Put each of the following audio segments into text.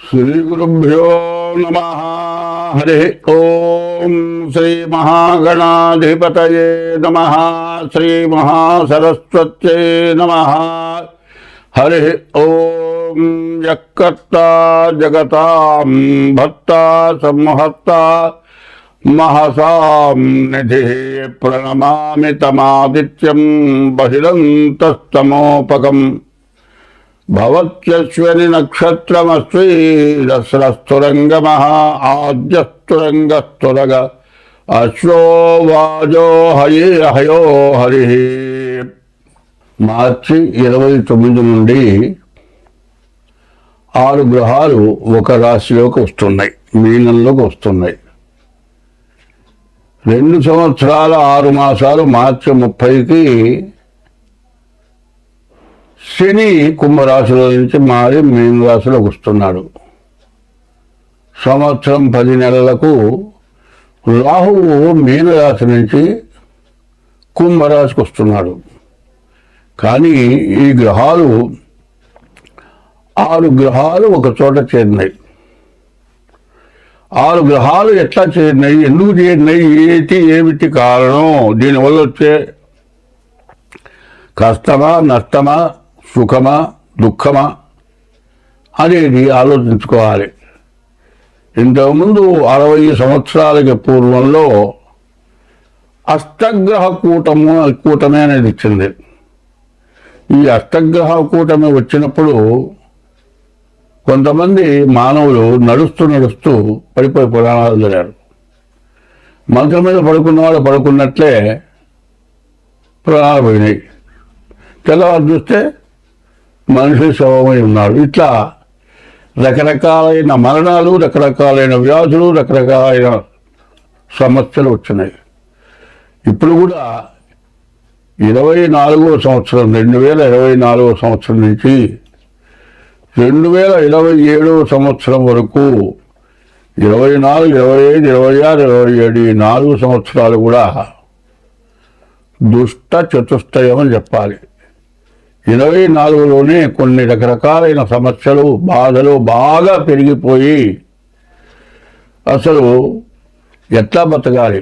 శ్రీగురుభ్యో నమః. హరి ఓం. శ్రీ మహాగణాధిపతయే నమః. శ్రీ మహాసరస్వత్యై నమః. హరి ఓం. యక్కర్తా జగతాం భర్తా సంహర్తా మహసాం నిధి ప్రణమామి తమాదిత్యం బహిరంతస్తమోపకం భవత్యశ్వని నక్షత్రమస్వీరస్రస్తురంగమః ఆద్యస్తురంగస్తురగ అశ్వో వాజో హయో హరి. మార్చి 29 నుండి 6 గ్రహాలు ఒక రాశిలోకి వస్తున్నాయి, మీనంలోకి వస్తున్నాయి. 2 సంవత్సరాల 6 మాసాలు మార్చి 30కి శని కుంభరాశిలో నుంచి మారి మీన రాశిలోకి వస్తున్నాడు. సంవత్సరం 10 నెలలకు రాహువు మీనరాశి నుంచి కుంభరాశికి వస్తున్నాడు. కానీ ఈ గ్రహాలు 6 గ్రహాలు ఒక చోట చేరినాయి. 6 గ్రహాలు ఎట్లా చేరినాయి, ఎందుకు చేరినాయి, ఏమిటి కారణం, దీనివల్ల వచ్చే కష్టమా నష్టమా సుఖమా దుఃఖమా అనేది ఆలోచించుకోవాలి. ఇంతకుముందు 60 సంవత్సరాలకి పూర్వంలో అష్టగ్రహ కూటమి అనేది ఇచ్చింది. ఈ అష్టగ్రహ కూటమి వచ్చినప్పుడు కొంతమంది మానవులు నడుస్తూ పడిపోయి పురాణాలు జరిగారు. మంచం మీద పడుకున్నవాడు పడుకున్నట్లే ప్రాణాలు పోయినాయి. తెల్లవారు చూస్తే మనిషి శవమై ఉన్నాడు. ఇట్లా రకరకాలైన మరణాలు, రకరకాలైన వ్యాధులు, రకరకాలైన సమస్యలు వచ్చినాయి. ఇప్పుడు కూడా 24వ సంవత్సరం 2024వ సంవత్సరం నుంచి 2027వ సంవత్సరం వరకు 24, 25, 26, 27 ఈ 4 సంవత్సరాలు కూడా దుష్ట చతుష్టయం అని చెప్పాలి. 24లోనే కొన్ని రకరకాలైన సమస్యలు, బాధలు బాగా పెరిగిపోయి అసలు ఎట్లా బతకాలి,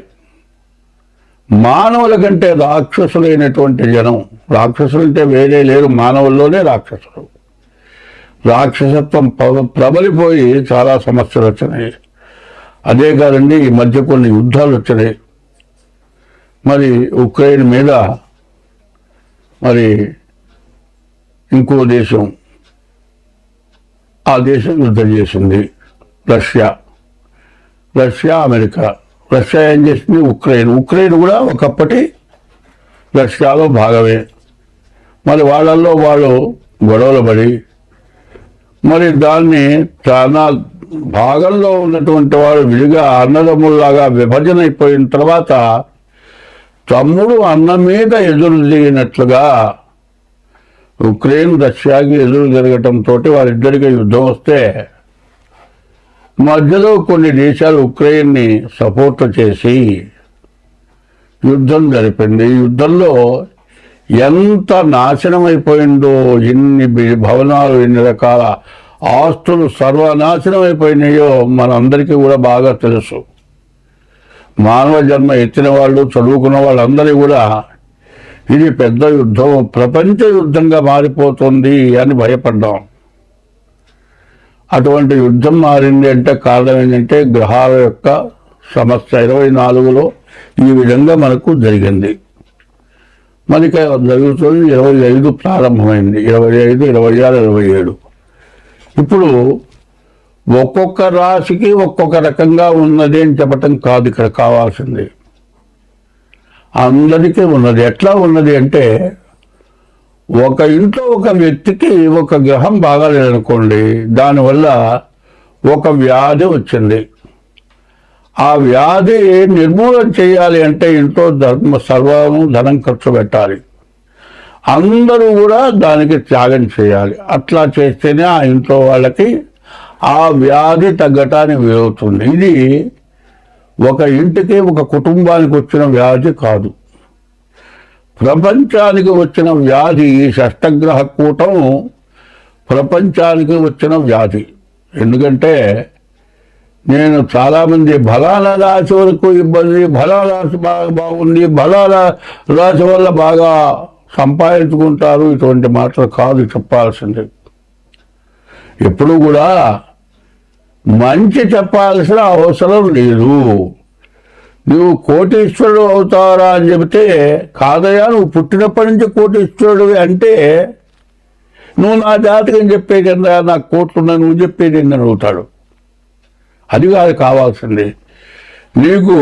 మానవుల కంటే రాక్షసులైనటువంటి జనం, రాక్షసులంటే వేరే లేరు, మానవుల్లోనే రాక్షసులు, రాక్షసత్వం ప్రబలిపోయి చాలా సమస్యలు వచ్చినాయి. అదే కాదండి, ఈ మధ్య కొన్ని యుద్ధాలు వచ్చినాయి. మరి ఉక్రెయిన్ మీద మరి ఇంకో దేశం, ఆ దేశం యుద్ధం చేసింది రష్యా, అమెరికా. రష్యా ఏం చేసింది, ఉక్రెయిన్ కూడా ఒకప్పటి రష్యాలో భాగమే. మరి వాళ్ళల్లో వాళ్ళు గొడవలు పడి మరి దాన్ని చాలా భాగంలో ఉన్నటువంటి వాడు విడిగా అన్నదమ్ముల్లాగా విభజన అయిపోయిన తర్వాత తమ్ముడు అన్న మీద ఎదురు తిరిగినట్లుగా ఉక్రెయిన్ రష్యాకి ఎదురు జరగటంతో వారిద్దరికీ యుద్ధం వస్తే మధ్యలో కొన్ని దేశాలు ఉక్రెయిన్ని సపోర్ట్ చేసి యుద్ధం జరిపింది. ఈ యుద్ధంలో ఎంత నాశనం అయిపోయిందో, ఎన్ని భవనాలు, ఎన్ని రకాల ఆస్తులు సర్వనాశనం అయిపోయినాయో మనందరికీ కూడా బాగా తెలుసు. మానవ జన్మ ఎత్తిన వాళ్ళు, చదువుకున్న వాళ్ళందరూ కూడా ఇది పెద్ద యుద్ధం, ప్రపంచ యుద్ధంగా మారిపోతుంది అని భయపడ్డాం. అటువంటి యుద్ధం మారింది అంటే కారణం ఏంటంటే గ్రహాల యొక్క సమస్య 24లో ఈ విధంగా మనకు జరిగింది. మనకి జరుగుతుంది 25 ప్రారంభమైంది, 25, 26, 27. ఇప్పుడు ఒక్కొక్క రాశికి ఒక్కొక్క రకంగా ఉన్నది అని చెప్పటం కాదు ఇక్కడ కావాల్సింది, అందరికీ ఉన్నది. ఎట్లా ఉన్నది అంటే ఒక ఇంట్లో ఒక వ్యక్తికి ఒక గ్రహం బాగాలేదనుకోండి, దానివల్ల ఒక వ్యాధి వచ్చింది. ఆ వ్యాధి నిర్మూలన చేయాలి అంటే ఇంట్లో ధనం ఖర్చు పెట్టాలి, అందరూ కూడా దానికి త్యాగం చేయాలి. అట్లా చేస్తేనే ఆ ఇంట్లో వాళ్ళకి ఆ వ్యాధి తగ్గటానికి వీలవుతుంది. ఇది ఒక ఇంటికి ఒక కుటుంబానికి వచ్చిన వ్యాధి కాదు, ప్రపంచానికి వచ్చిన వ్యాధి. ఈ షష్టగ్రహ కూటం ప్రపంచానికి వచ్చిన వ్యాధి. ఎందుకంటే నేను చాలామంది బలాల రాశి వరకు ఇబ్బంది, బలాల రాశి బాగా బాగుంది, బలాల రాశి వల్ల బాగా సంపాదించుకుంటారు, ఇటువంటి మాటలు కాదు చెప్పాల్సింది. ఎప్పుడు కూడా మంచి చెప్పాల్సిన అవసరం లేదు. నువ్వు కోటీశ్వరుడు అవుతారా అని చెబితే, కాదయ్యా నువ్వు పుట్టినప్పటి నుంచి కోటీశ్వరుడు అంటే నువ్వు నా జాతకం చెప్పేది కింద నాకు కోట్లున్నా నువ్వు చెప్పేది ఏందని అడుగుతాడు. అది కాదు కావాల్సింది. నీకు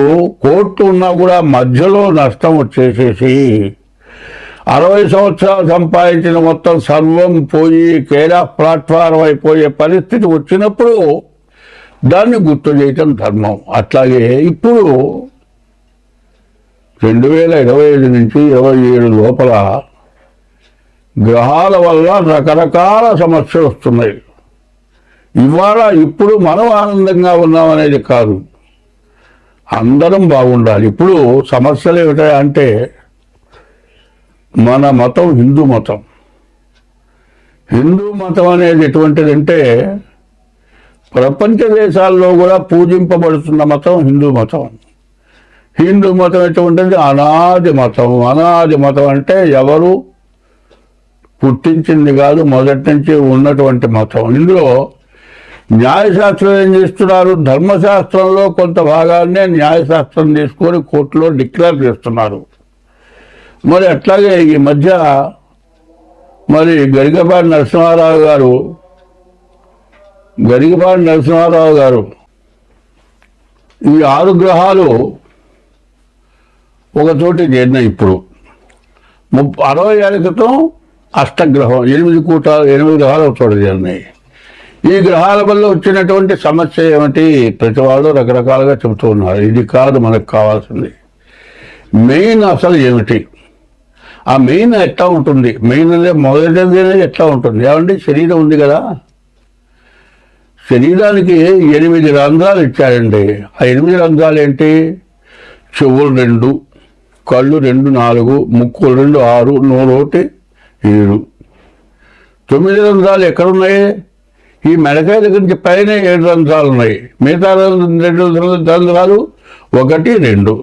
కోట్లు ఉన్నా కూడా మధ్యలో నష్టం వచ్చేసేసి 60 సంవత్సరాలు సంపాదించిన మొత్తం సర్వం పోయి కేడా ప్లాట్ఫారం అయిపోయే పరిస్థితి వచ్చినప్పుడు దాన్ని గుర్తు చేయటం ధర్మం. అట్లాగే ఇప్పుడు 2025 నుంచి 27 లోపల గ్రహాల వల్ల రకరకాల సమస్యలు వస్తున్నాయి. ఇవాళ ఇప్పుడు మనం ఆనందంగా ఉన్నామనేది కాదు, అందరం బాగుండాలి. ఇప్పుడు సమస్యలు ఏమిటంటే మన మతం హిందూ మతం. హిందూ మతం అనేది ఎటువంటిదంటే ప్రపంచ దేశాల్లో కూడా పూజింపబడుతున్న మతం హిందూ మతం. హిందూ మతం ఎటువంటిది? అనాది మతం. అనాది మతం అంటే ఎవరు పుట్టించింది కాదు, మొదటి నుంచి ఉన్నటువంటి మతం. ఇందులో న్యాయశాస్త్రం ఏం చేస్తున్నారు? ధర్మశాస్త్రంలో కొంత భాగాన్నే న్యాయశాస్త్రం తీసుకొని కోర్టులో డిక్లేర్ చేస్తున్నారు. మరి అట్లాగే ఈ మధ్య మరి గరికపాటి నరసింహారావు గారు ఈ 6 గ్రహాలు ఒకచోటి చేరినాయి. ఇప్పుడు 60 ఏళ్ల క్రితం అష్టగ్రహం 8 గ్రహాలు ఒక చోట చేరినాయి. ఈ గ్రహాల వల్ల వచ్చినటువంటి సమస్య ఏమిటి? ప్రతి వాళ్ళు రకరకాలుగా చెబుతూ ఉన్నారు. ఇది కాదు మనకు కావాల్సింది. మెయిన్ అసలు ఏమిటి? ఆ మెయిన్ ఎట్లా ఉంటుంది? మెయిన్ అనేది మొదటిది ఎట్లా ఉంటుంది? ఏమంటే శరీరం ఉంది కదా, శరీరానికి 8 రంధ్రాలు ఇచ్చారండి. ఆ 8 రంధ్రాలు ఏంటి? చెవులు 2, కళ్ళు 2 4, ముక్కులు 2 6, నోరు 1 7. 9 రంధ్రాలు ఎక్కడున్నాయి? ఈ మెడకాయ దగ్గర నుంచి పైన 7 రంధ్రాలు ఉన్నాయి. మిగతా 2 రంధ్రాలు 1 2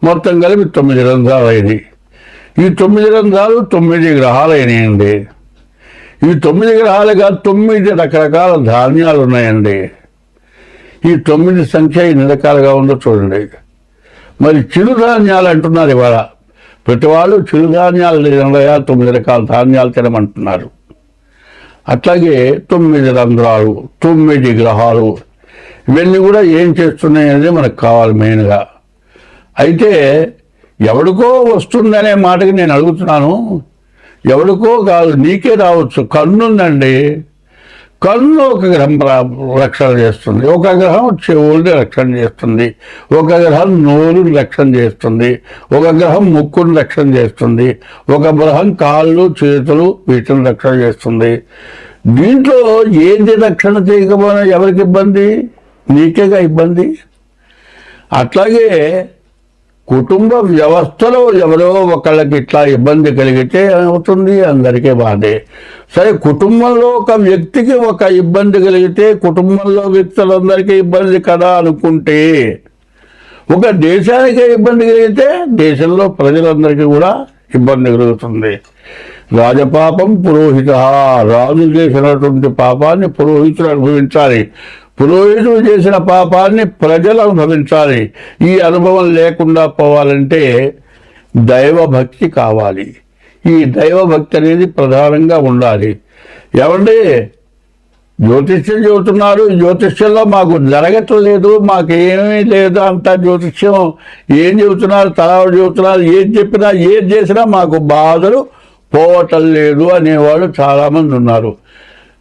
మొత్తం కలిపి 9 రంధ్రాలు అయినాయి. ఈ 9 రంధ్రాలు 9 గ్రహాలు అయినాయండి. ఈ 9 గ్రహాలుగా 9 రకరకాల ధాన్యాలు ఉన్నాయండి. ఈ 9 సంఖ్య ఎన్ని రకాలుగా ఉందో చూడండి. మరి చిరుధాన్యాలు అంటున్నారు ఇవాళ. ప్రతి వాళ్ళు చిరుధాన్యాలు 9 రకాల ధాన్యాలు తినమంటున్నారు. అట్లాగే 9 రంధ్రాలు, 9 గ్రహాలు, ఇవన్నీ కూడా ఏం చేస్తున్నాయి అనేది మనకు కావాలి మెయిన్గా. అయితే ఎవడికో వస్తుందనే మాటకి నేను అడుగుతున్నాను. ఎవడికో కాదు, నీకే రావచ్చు. కన్నుందండి, కన్ను ఒక గ్రహం రక్షణ చేస్తుంది, ఒక గ్రహం చెవుల్ని రక్షణ చేస్తుంది, ఒక గ్రహం నోరుని రక్షణ చేస్తుంది, ఒక గ్రహం ముక్కుని రక్షణ చేస్తుంది, ఒక గ్రహం కాళ్ళు చేతులు వీటిని రక్షణ చేస్తుంది. దీంట్లో ఏది రక్షణ చేయకపోయినా ఎవరికి ఇబ్బంది? నీకేగా ఇబ్బంది. అట్లాగే కుటుంబ వ్యవస్థలో ఎవరో ఒకళ్ళకి ఇట్లా ఇబ్బంది కలిగితే అవుతుంది, అందరికీ బాధే. సరే, కుటుంబంలో ఒక వ్యక్తికి ఒక ఇబ్బంది కలిగితే కుటుంబంలో వ్యక్తులందరికీ ఇబ్బంది కదా అనుకుంటే, ఒక దేశానికే ఇబ్బంది కలిగితే దేశంలో ప్రజలందరికీ కూడా ఇబ్బంది కలుగుతుంది. రాజపాపం పురోహిత, రాజు చేసినటువంటి పాపాన్ని పురోహితులు అనుభవించాలి, పురోహితులు చేసిన పాపాన్ని ప్రజలు అనుభవించాలి. ఈ అనుభవం లేకుండా పోవాలంటే దైవభక్తి కావాలి. ఈ దైవభక్తి అనేది ప్రధానంగా ఉండాలి. ఏమండి, జ్యోతిష్యం చెబుతున్నారు, జ్యోతిష్యంలో మాకు జరగట్లేదు, మాకేమీ లేదు, అంతా జ్యోతిష్యం ఏం చెబుతున్నారు, తలాడు చెబుతున్నారు, ఏది చెప్పినా ఏది చేసినా మాకు బాధలు పోవటం లేదు అనేవాళ్ళు చాలామంది ఉన్నారు.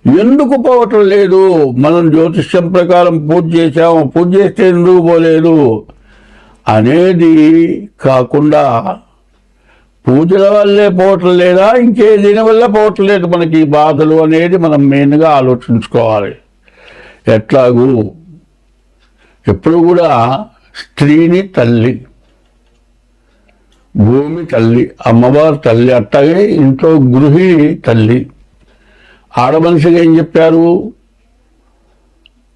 ఎందుకు పోవటం లేదు? మనం జ్యోతిష్యం ప్రకారం పూజ చేశాము, పూజ చేస్తే ఎందుకు పోలేదు అనేది కాకుండా పూజల వల్లే పోవటం లేదా, ఇంకే దీనివల్ల పోవటం లేదు మనకి ఈ బాధలు అనేది మనం మెయిన్గా ఆలోచించుకోవాలి. ఎట్లాగూ ఎప్పుడు కూడా స్త్రీని తల్లి, భూమి తల్లి, అమ్మవారు తల్లి, అట్లాగే ఇంట్లో గృహిణి తల్లి. ఆడమనిషిగా ఏం చెప్పారు?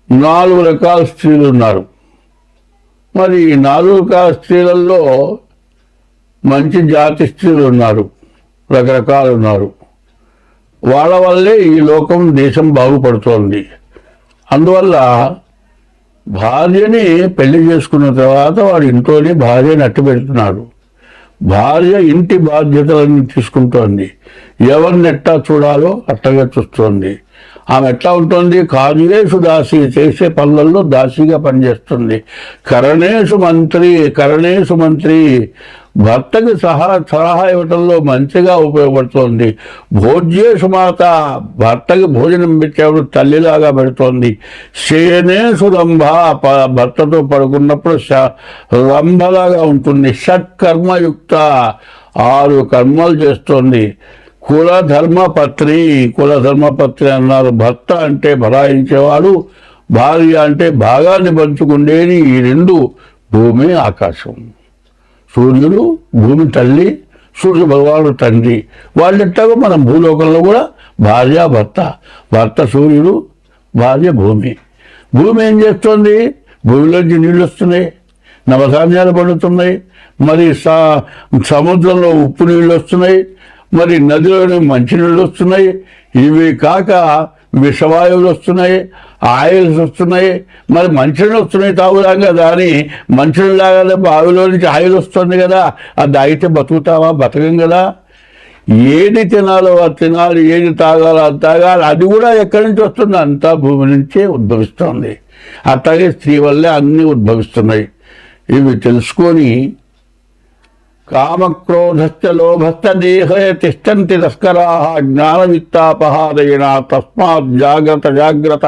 4 రకాల స్త్రీలు ఉన్నారు. మరి ఈ 4 రకాల స్త్రీలలో మంచి జాతి స్త్రీలు ఉన్నారు, రకరకాలు ఉన్నారు. వాళ్ళ వల్లే ఈ లోకం దేశం బాగుపడుతోంది. అందువల్ల భార్యని పెళ్లి చేసుకున్న తర్వాత వాడు ఇంట్లోనే భార్యని అట్టు పెడుతున్నాడు. భార్య ఇంటి బాధ్యతలను తీసుకుంటోంది. ఎవరిని ఎట్టా చూడాలో అట్టగా చూస్తోంది. ఆమె ఎట్లా ఉంటుంది? కార్యేషు దాసి, చేసే పనులలో దాసిగా పనిచేస్తుంది. కరణేషు మంత్రి భర్తకి సలహా ఇవ్వటంలో మంచిగా ఉపయోగపడుతోంది. భోజ్యేషు మాత, భర్తకి భోజనం పెట్టేప్పుడు తల్లిలాగా పెడుతోంది. శయనేషు రంభ, భర్తతో పడుకున్నప్పుడు రంభలాగా ఉంటుంది. షట్కర్మయుక్త, 6 కర్మలు చేస్తోంది. కులధర్మపత్రి అన్నారు. భర్త అంటే భరాయించేవాడు, భార్య అంటే భాగాన్ని పంచుకుండేది. ఈ 2 భూమి ఆకాశం. సూర్యుడు భూమి తల్లి, సూర్య భగవానుడు తండ్రి. వాళ్ళెట్టాగో మనం భూలోకంలో కూడా భార్య భర్త సూర్యుడు, భార్య భూమి. భూమి ఏం చేస్తుంది? భూమిలోంచి నీళ్ళు వస్తున్నాయి, నవధాన్యాలు పండుతున్నాయి, మరి సముద్రంలో ఉప్పు నీళ్ళు వస్తున్నాయి, మరి నదిలోని మంచినీళ్ళు వస్తున్నాయి. ఇవి కాక విషవాయువులు వస్తున్నాయి, ఆయిల్స్ వస్తున్నాయి. మరి మంచినీళ్ళు వస్తున్నాయి తాగుదాం కదా అని మంచినీళ్ళు తాగాలి, బావిలో నుంచి ఆయిల్ వస్తుంది కదా, అది తాగితే బతుకుతావా? బతకం కదా. ఏది తినాలో అది తినాలి, ఏది తాగాలో అది తాగాలి. అది కూడా ఎక్కడి నుంచి వస్తుంది? అంతా భూమి నుంచే ఉద్భవిస్తుంది. అట్లాగే స్త్రీ వల్లే అన్నీ ఉద్భవిస్తున్నాయి. ఇవి తెలుసుకొని కామక్రోధశ్చ లోభశ్చ దేహే తిష్టంతి తస్కరాః జ్ఞానవిత్తాపహారేణ తస్మాత్ జాగ్రత్త.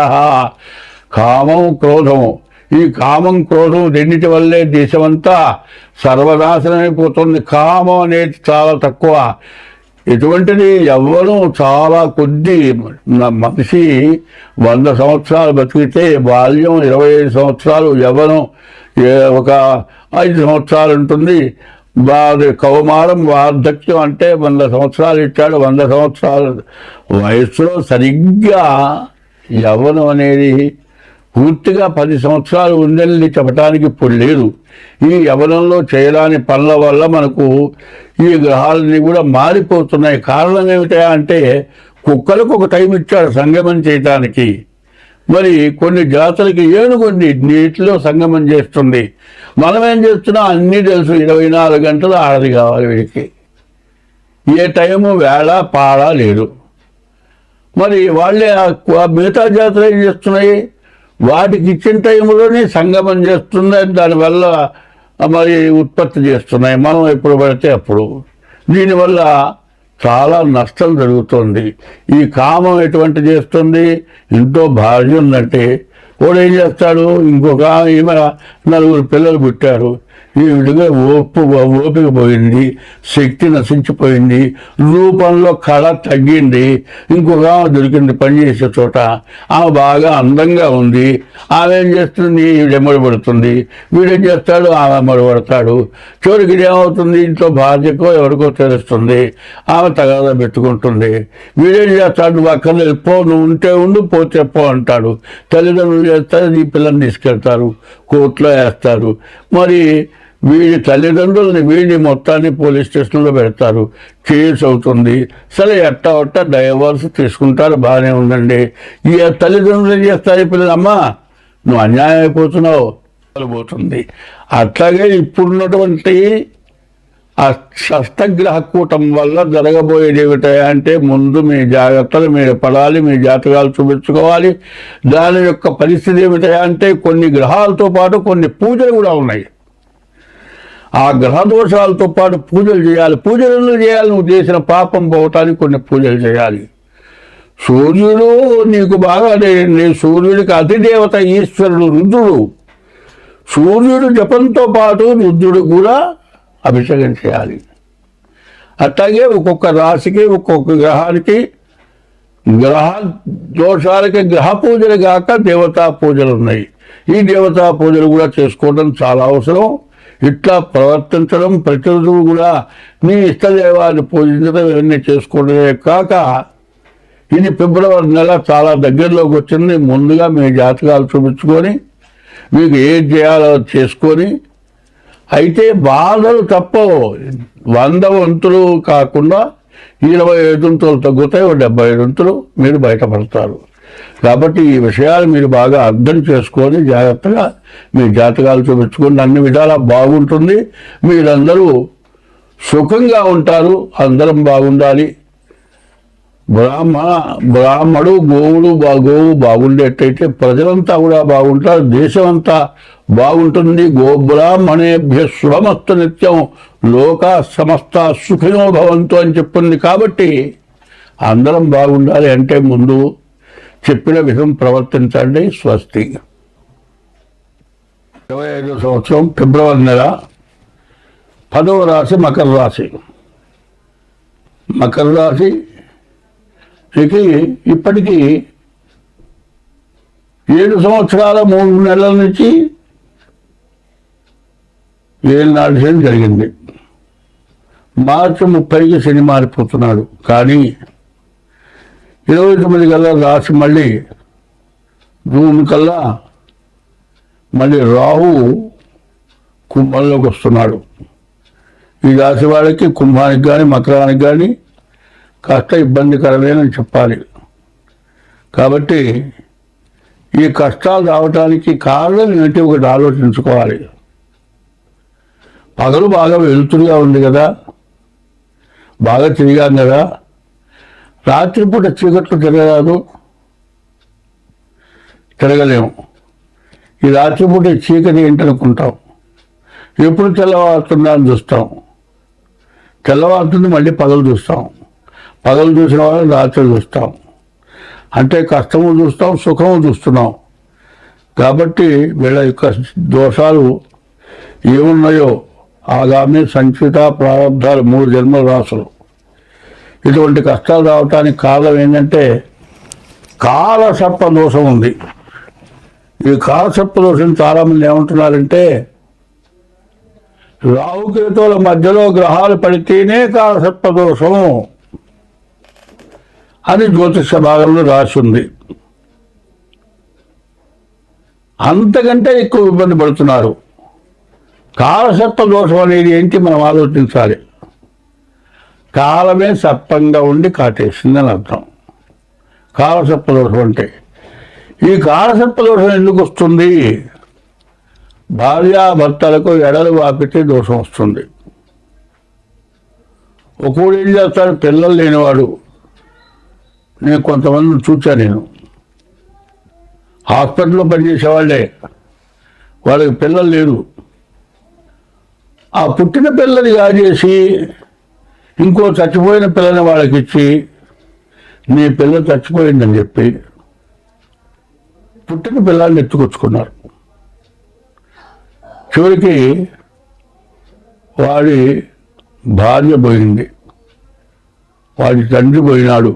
కామం క్రోధము, ఈ కామం క్రోధం రెండింటి వల్లే దేశమంతా సర్వనాశనమైపోతుంది. కామం అనేది చాలా తక్కువ. ఇటువంటిది యవ్వనం చాలా కొద్ది. మనిషి 100 సంవత్సరాలు బతికితే బాల్యం 25 సంవత్సరాలు, యవ్వనం ఒక 5 సంవత్సరాలు ఉంటుంది. కౌమారం వార్ధక్యం అంటే 100 సంవత్సరాలు ఇచ్చాడు. 100 సంవత్సరాల వయస్సులో సరిగ్గా యవ్వనం అనేది పూర్తిగా 10 సంవత్సరాలు ఉందని చెప్పడానికి ఇప్పుడు లేదు. ఈ యవ్వనంలో చేయరాని పనుల వల్ల మనకు ఈ గ్రహాలన్నీ కూడా మారిపోతున్నాయి. కారణం ఏమిటా అంటే కుక్కలకు ఒక టైం ఇచ్చాడు సంగమం చేయటానికి. మరి కొన్ని జాతులకి ఏనుగు నీటిలో సంగమం చేస్తుంది. మనం ఏం చేస్తున్నాం? అన్నీ తెలుసు. 24 గంటలు ఆడది కావాలి వీడికి. ఏ టైము వేళ పాడ లేదు. మరి వాళ్ళే మిగతా జాతులు ఏం చేస్తున్నాయి? వాటికి ఇచ్చిన టైంలోనే సంగమం చేస్తున్నాయి. దానివల్ల మరి ఉత్పత్తి చేస్తున్నాయి. మనం ఎప్పుడు పడితే అప్పుడు. దీనివల్ల చాలా నష్టం జరుగుతుంది. ఈ కామం ఎటువంటి చేస్తుంది? ఇంట్లో భార్య ఉందంటే వాడు ఏం చేస్తాడు? ఇంకొక ఈమె 4 పిల్లలు పుట్టారు. ఈ విధంగా ఓపిక పోయింది, శక్తి నశించిపోయింది, రూపంలో కళ తగ్గింది. ఇంకొక దొరికింది పనిచేసే చోట. ఆమె బాగా అందంగా ఉంది. ఆమె ఏం చేస్తుంది? వీడెమ్మడి పడుతుంది. వీడేం చేస్తాడు? ఆమె ఎమ్మడిపడతాడు. చివరికి ఏమవుతుంది? ఇంట్లో భార్యకో ఎవరికో తెలుస్తుంది. ఆమె తగాదా పెట్టుకుంటుంది. వీడేం చేస్తాడు? నువ్వు అక్కడ పో, నువ్వు ఉంటే ఉండు, పోతే పో అంటాడు. తల్లిదండ్రులు చేస్తారు, ఈ పిల్లల్ని తీసుకెళ్తారు, కోర్టులో వేస్తారు. మరి వీడి తల్లిదండ్రులని వీడిని మొత్తాన్ని పోలీస్ స్టేషన్లో పెడతారు. కేసు అవుతుంది. సరే ఎట్టా డైవర్స్ తీసుకుంటారు, బాగానే ఉందండి. ఈ తల్లిదండ్రులు ఏం చేస్తారు? ఈ పిల్లలు, అమ్మా నువ్వు అన్యాయం అయిపోతున్నావు పోతుంది. అట్లాగే ఇప్పుడున్నటువంటి ఆ షష్టగ్రహ కూటం వల్ల జరగబోయేది ఏమిటంటే ముందు మీ జాగ్రత్తలు మీరు పడాలి, మీ జాతకాలు చూపించుకోవాలి. దాని యొక్క పరిస్థితి ఏమిటంటే కొన్ని గ్రహాలతో పాటు కొన్ని పూజలు కూడా ఉన్నాయి. ఆ గ్రహ దోషాలతో పాటు పూజలు చేయాలి. పూజలు ఎందుకు చేయాలి? నువ్వు చేసిన పాపం పోవటానికి కొన్ని పూజలు చేయాలి. సూర్యుడు నీకు బాగా సూర్యుడికి అధిదేవత ఈశ్వరుడు రుద్రుడు. సూర్యుడు జపంతో పాటు రుద్రుడు కూడా అభిషేకం చేయాలి. అట్లాగే ఒక్కొక్క రాశికి ఒక్కొక్క గ్రహానికి గ్రహ దోషాలకి గ్రహ పూజలు కాక దేవతా పూజలు ఉన్నాయి. ఈ దేవతా పూజలు కూడా చేసుకోవడం చాలా అవసరం. ఇట్లా ప్రవర్తించడం, ప్రతిరోజు కూడా నీ ఇష్టదేవాన్ని పూజించడం ఇవన్నీ చేసుకోవడమే కాక ఇది ఫిబ్రవరి నెల చాలా దగ్గరలోకి వచ్చింది. ముందుగా మీ జాతకాలు చూపించుకొని మీకు ఏది చేయాలో చేసుకొని, అయితే బాధలు తప్పవు. 100 వంతులు కాకుండా 25 వంతులు తగ్గుతాయి, 75 వంతులు మీరు బయటపడతారు. కాబట్టి ఈ విషయాలు మీరు బాగా అర్థం చేసుకొని జాగ్రత్తగా మీ జాతకాలు చూపించుకొని అన్ని విధాలా బాగుంటుంది. మీరందరూ సుఖంగా ఉంటారు. అందరం బాగుండాలి. బ్రాహ్మడు గోవు బాగుండేటైతే ప్రజలంతా కూడా బాగుంటారు, దేశం అంతా బాగుంటుంది. గోబ్రాహ్మణేభ్య శుభమస్తు నిత్యం లోకా సమస్త సుఖినో భవంతు అని చెప్పింది. కాబట్టి అందరం బాగుండాలి అంటే ముందు చెప్పిన విధం ప్రవర్తించండి. స్వస్తి. 25వ సంవత్సరం ఫిబ్రవరి నెల 10వ రాశి మకర రాశి. మకర రాశి ఇప్పటికీ 7 సంవత్సరాల 3 నెలల నుంచి ఏళ్ళనాడు శని జరిగింది. మార్చి 30కి శని మారిపోతున్నాడు. కానీ 29 కల్లా రాశి మళ్ళీ జూన్ కల్లా మళ్ళీ రాహు కుంభంలోకి వస్తున్నాడు. ఈ రాశి వాళ్ళకి కుంభానికి కానీ మకరానికి కానీ కాస్త ఇబ్బందికరమేనని చెప్పాలి. కాబట్టి ఈ కష్టాలు రావడానికి కారణం ఏంటి ఒకటి ఆలోచించుకోవాలి. పగలు బాగా వెలుతురుగా ఉంది కదా, బాగా తిరిగాం కదా, రాత్రిపూట చీకట్లు తిరగరాదు, తిరగలేము. ఈ రాత్రిపూట చీకటి ఏంటనుకుంటాం, ఎప్పుడు తెల్లవారుతుందా అని చూస్తాం, తెల్లవారుతుంది మళ్ళీ పగలు చూస్తాం, పగలు చూసిన వాళ్ళు రాత్రి చూస్తాం. అంటే కష్టము చూస్తాం, సుఖము చూస్తున్నాం. కాబట్టి వీళ్ళ యొక్క దోషాలు ఏమున్నాయో ఆగామి సంచిత ప్రారంధాలు 3 జన్మల రాసులు. ఇటువంటి కష్టాలు రావటానికి కారణం ఏంటంటే కాలసర్ప దోషం ఉంది. ఈ కాలసర్ప దోషం చాలామంది ఏమంటున్నారంటే రాహుకేతువుల మధ్యలో గ్రహాలు పడితేనే కాలసర్ప దోషం అని జ్యోతిష భాగంలో రాసి ఉంది. అంతకంటే ఎక్కువ ఇబ్బంది పడుతున్నారు. కాలసర్ప దోషం అనేది ఏంటి మనం ఆలోచించాలి. కాలమే సర్పంగా ఉండి కాటేసిందని అర్థం. కాలసర్ప దోషం అంటే ఈ కాలసర్ప దోషం ఎందుకు వస్తుంది? భార్యాభర్తలకు ఎడలు వాపితే దోషం వస్తుంది. ఒకడు ఏం చేస్తాడు, పిల్లలు లేనివాడు. నేను కొంతమందిని చూశాను. నేను హాస్పిటల్లో పనిచేసేవాళ్ళే, వాళ్ళకి పిల్లలు లేరు. ఆ పుట్టిన పిల్లని కాజేసి ఇంకో చచ్చిపోయిన పిల్లని వాళ్ళకి ఇచ్చి నీ పిల్ల చచ్చిపోయిందని చెప్పి పుట్టిన పిల్లల్ని ఎత్తుకొచ్చుకున్నారు. చివరికి వాడి భార్య పోయింది, వాడి తండ్రి పోయినాడు,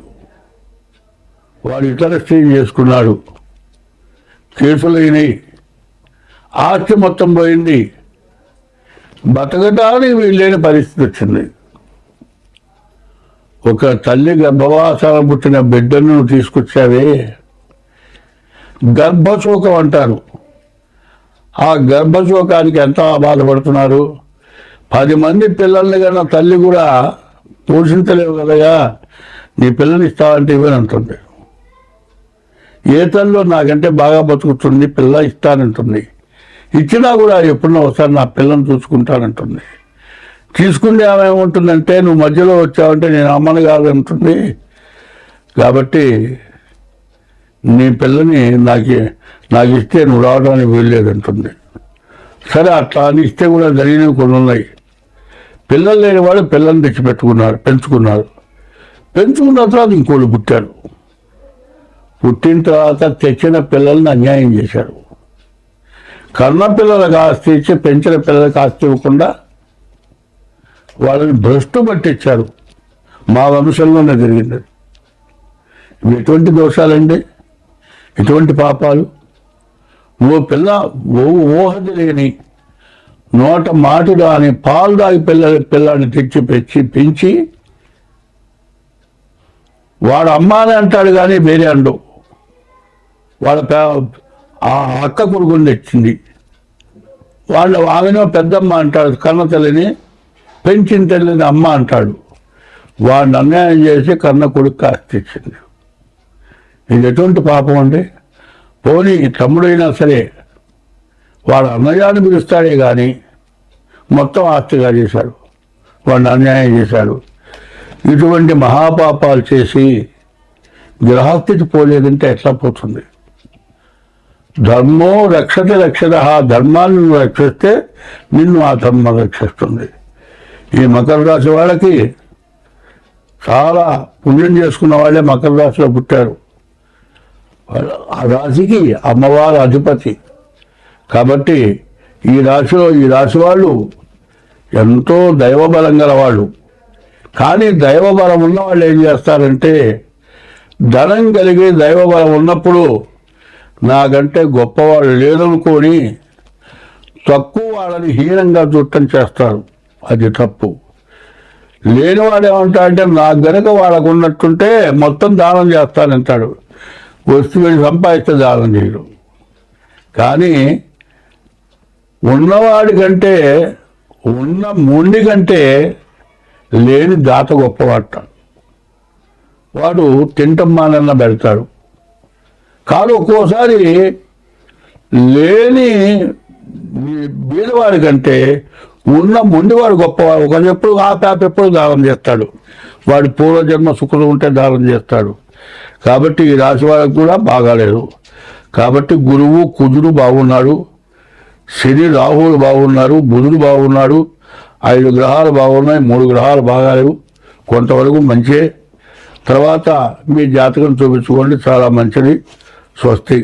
వాడు ఇతర స్త్రీ చేసుకున్నాడు, కేసులైనవి, ఆస్తి మొత్తం పోయింది. బతకటానికి వీళ్ళైన పరిస్థితి వచ్చింది. ఒక తల్లి గర్భవాసాల పుట్టిన బిడ్డను తీసుకొచ్చావే, గర్భశోకం అంటారు. ఆ గర్భశోకానికి ఎంత బాధపడుతున్నారు. 10 మంది పిల్లల్ని కన్నా తల్లి కూడా పోషించలేవు కదగా, నీ పిల్లని ఇస్తావంటే ఇవ్వని అంటుంది. ఏ తల్లిలో నాకంటే బాగా బతుకుతుంది, పిల్ల ఇస్తానంటుంది. ఇచ్చినా కూడా ఎప్పుడన్నా ఒకసారి నా పిల్లని చూసుకుంటానంటుంది. తీసుకుంటే ఆమె ఏముంటుందంటే నువ్వు మధ్యలో వచ్చావంటే నేను అమ్మను కాదంటుంది. కాబట్టి నీ పిల్లని నాకు ఇస్తే నువ్వు రావడానికి వీల్లేదంటుంది. సరే అట్లా అని ఇస్తే కూడా జరిగినవి కొన్ని ఉన్నాయి. పిల్లలు లేని వాడు పిల్లల్ని పెంచుకున్నారు. పెంచుకున్న తర్వాత ఇంకోళ్ళు పుట్టారు. పుట్టిన తర్వాత తెచ్చిన పిల్లల్ని అన్యాయం చేశారు. కన్న పిల్లలకు ఆస్తి ఇచ్చి పెంచిన పిల్లలకు ఆస్తి ఇవ్వకుండా వాళ్ళని భ్రష్టు పట్టించారు. మా వంశంలోనే జరిగింది. ఇవి ఎటువంటి దోషాలండి, ఎటువంటి పాపాలు. ఊహ తెలియని నోట మాటి రాని పాలు దాగి పిల్లాన్ని తెచ్చి పెంచి వాడు అమ్మ అని అంటాడు కానీ వేరే అండు. ఆ అక్క కొడుకుని తెచ్చింది, ఆమెనో పెద్దమ్మ అంటాడు, కన్న తల్లిని పెంచిన తల్లిని అమ్మ అంటాడు. వాడిని అన్యాయం చేసి కన్న కొడుకు కాస్త ఇచ్చింది. ఇది ఎటువంటి పాపం అండి? పోనీ తమ్ముడైనా సరే వాడు అన్నయ్యాన్ని పిలుస్తాడే కానీ మొత్తం ఆస్తిగా చేశాడు, వాడిని అన్యాయం చేశాడు. ఇటువంటి మహాపాపాలు చేసి గ్రహస్థితి పోలేదంటే ఎట్లా పోతుంది? ధర్మో రక్షతే రక్షత, ధర్మాన్ని నువ్వు రక్షిస్తే నిన్ను ఆ ధర్మం రక్షిస్తుంది. ఈ మకర రాశి వాళ్ళకి చాలా పుణ్యం చేసుకున్న వాళ్ళే మకర రాశిలో పుట్టారు. ఆ రాశికి అమ్మవారు అధిపతి కాబట్టి ఈ రాశి వాళ్ళు ఎంతో దైవబలం గల వాళ్ళు. కానీ దైవబలం ఉన్న వాళ్ళు ఏం చేస్తారంటే, ధనం కలిగి దైవబలం ఉన్నప్పుడు నాకంటే గొప్పవాళ్ళు లేదనుకొని తక్కువ వాళ్ళని హీనంగా చూడటం చేస్తారు. అది తప్పు. లేనివాడు ఏమంటాడంటే, నాకు గనక వాళ్ళకు ఉన్నట్టుంటే మొత్తం దానం చేస్తానంటాడు. వస్తువుని సంపాదిస్తే దానం చేయడం. కానీ ఉన్నవాడి కంటే, ఉన్న మొండి కంటే లేని దాత గొప్పవాట. వాడు తింటమ్మానన్న పెడతాడు. కాదు ఒక్కోసారి లేని బీదవాడి కంటే ఉన్న మొండివాడు గొప్పవాడు. ఒకరెప్పుడు ఆ పేప ఎప్పుడు దానం చేస్తాడు. వాడి పూర్వజన్మ సుఖం ఉంటే దానం చేస్తాడు. కాబట్టి ఈ రాశి వాళ్ళకు కూడా బాగాలేదు. కాబట్టి గురువు కుజుడు బాగున్నాడు, శని రాహువులు బాగున్నారు, బుధుడు బాగున్నాడు, 5 గ్రహాలు బాగున్నాయి, 3 గ్రహాలు బాగాలేవు. కొంతవరకు మంచిదే. తర్వాత మీ జాతకం చూపించుకోండి, చాలా మంచిది. స్వస్తి.